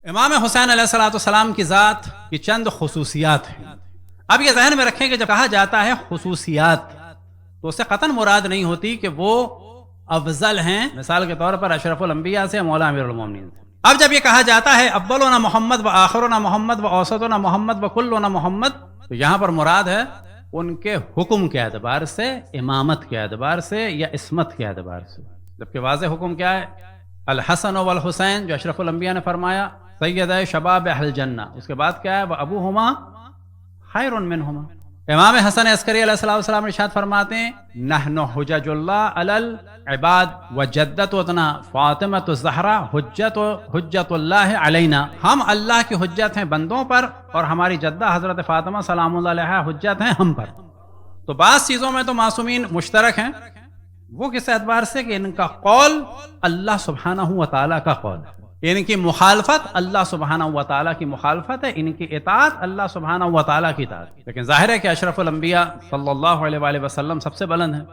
امام حسین علیہ الصلوۃ والسلام کی ذات کی چند خصوصیات ہیں۔ اب یہ ذہن میں رکھیں کہ جب کہا جاتا ہے خصوصیات تو اس سے قطعاً مراد نہیں ہوتی کہ وہ افضل ہیں، مثال کے طور پر اشرف الانبیاء سے، مولا امیر المومنین سے۔ اب جب یہ کہا جاتا ہے اولنا محمد و آخرنا محمد و اوسطنا محمد و کلنا محمد، تو یہاں پر مراد ہے ان کے حکم کے اعتبار سے، امامت کے اعتبار سے یا عصمت کے اعتبار سے، جبکہ واضح حکم کیا ہے؟ الحسن والحسین، جو اشرف الانبیاء نے فرمایا سید شباب اہل جنہ، اس کے بعد کیا ہے؟ وابوہما خیر منہما۔ امام حسن عسکری علیہ السلام ارشاد فرماتے ہیں نحن حجج اللہ علی العباد وجدتنا فاطمۃ الزہرا حجت اللہ علینا، ہم اللہ کی حجت ہیں بندوں پر اور ہماری جدہ حضرت فاطمہ سلام اللہ علیہا حجت ہیں ہم پر۔ تو بعض چیزوں میں تو معصومین مشترک ہیں، وہ کس اعتبار سے کہ ان کا قول اللہ سبحانہ و تعالیٰ کا قول ہے، ان کی مخالفت اللہ سبحانہ و تعالیٰ کی مخالفت ہے، ان کی اطاعت اللہ سبحانہ و تعالیٰ کی اطاعت ہے۔ لیکن ظاہر ہے کہ اشرف الانبیاء صلی اللہ علیہ وآلہ وسلم سب سے بلند ہیں۔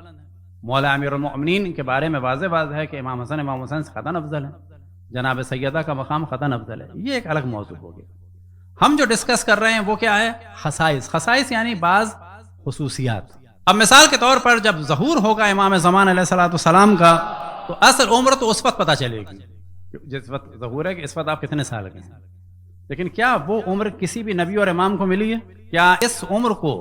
مولا امیر المؤمنین کے بارے میں واضح ہے کہ امام حسین سے قطعاً افضل ہے، جناب سیدہ کا مقام قطعاً افضل ہے۔ یہ ایک الگ موضوع ہو گیا۔ ہم جو ڈسکس کر رہے ہیں وہ کیا ہے؟ خصائص یعنی بعض خصوصیات۔ اب مثال کے طور پر جب ظہور ہوگا امام زمان علیہ السلام کا تو اصل عمر تو اس وقت پتہ چلے گی، جس وقت ظہور ہے کہ اس وقت آپ کتنے سال کے ہیں۔ لیکن کیا وہ عمر کسی بھی نبی اور امام کو ملی ہے؟ کیا اس عمر کو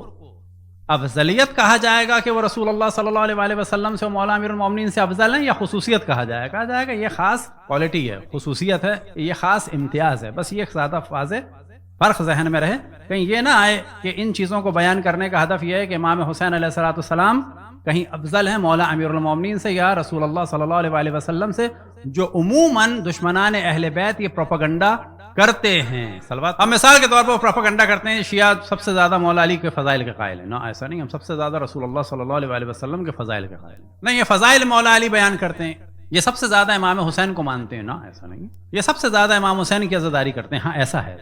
افضلیت کہا جائے گا کہ وہ رسول اللہ صلی اللہ علیہ وآلہ وسلم سے، مولا امیر المومنین سے افضل ہیں، یا خصوصیت کہا جائے گا یہ خاص کوالٹی ہے، خصوصیت ہے، یہ خاص امتیاز ہے؟ بس یہ زیادہ واضح فرق ذہن میں رہے، کہیں یہ نہ آئے کہ ان چیزوں کو بیان کرنے کا ہدف یہ ہے کہ امام حسین علیہ السلام کہیں افضل ہیں مولا امیر المومنین سے یا رسول اللہ صلی اللہ علیہ وآلہ وسلم سے، جو عموماً دشمنان اہل بیت یہ پروپیگنڈا کرتے ہیں۔ صلوات۔ اب مثال کے طور پر وہ پروپیگنڈا کرتے ہیں شیعہ سب سے زیادہ مولا علی کے فضائل کے قائل ہیں۔ نہ، ایسا نہیں، ہم سب سے زیادہ رسول اللہ صلی اللہ علیہ وآلہ وسلم کے فضائل کے قائل ہیں۔ نہیں، یہ فضائل مولا علی بیان کرتے ہیں، یہ سب سے زیادہ امام حسین کو مانتے ہیں۔ نہ، ایسا نہیں، یہ سب سے زیادہ امام حسین کی عزاداری کرتے ہیں۔ ہاں، ایسا ہے۔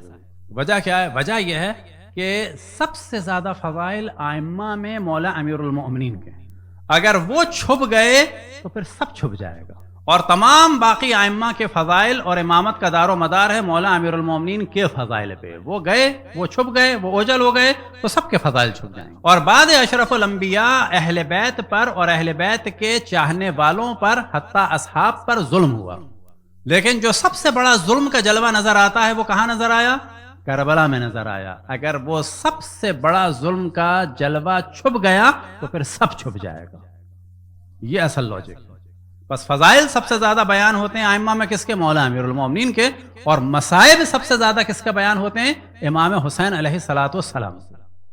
وجہ کیا ہے؟ وجہ یہ ہے کہ سب سے زیادہ فضائل ائمہ میں مولا امیر المؤمنین کے ہیں۔ اگر وہ چھپ گئے تو پھر سب چھپ جائے گا، اور تمام باقی ائمہ کے فضائل اور امامت کا دار و مدار ہے مولا امیر المومنین کے فضائل پہ۔ وہ گئے، وہ چھپ گئے، وہ اوجل ہو گئے تو سب کے فضائل چھپ جائیں گے۔ اور بعد اشرف الانبیاء اہل بیت پر اور اہل بیت کے چاہنے والوں پر حتیٰ اصحاب پر ظلم ہوا، لیکن جو سب سے بڑا ظلم کا جلوہ نظر آتا ہے وہ کہاں نظر آیا؟ کربلا میں نظر آیا۔ اگر وہ سب سے بڑا ظلم کا جلوہ چھپ گیا تو پھر سب چھپ جائے گا۔ یہ اصل لاجک ہے۔ بس فضائل سب سے زیادہ بیان ہوتے ہیں ائمہ میں کس کے؟ مولا امیر المومنین کے، اور مصائب سب سے زیادہ کس کا بیان ہوتے ہیں؟ امام حسین علیہ السلام۔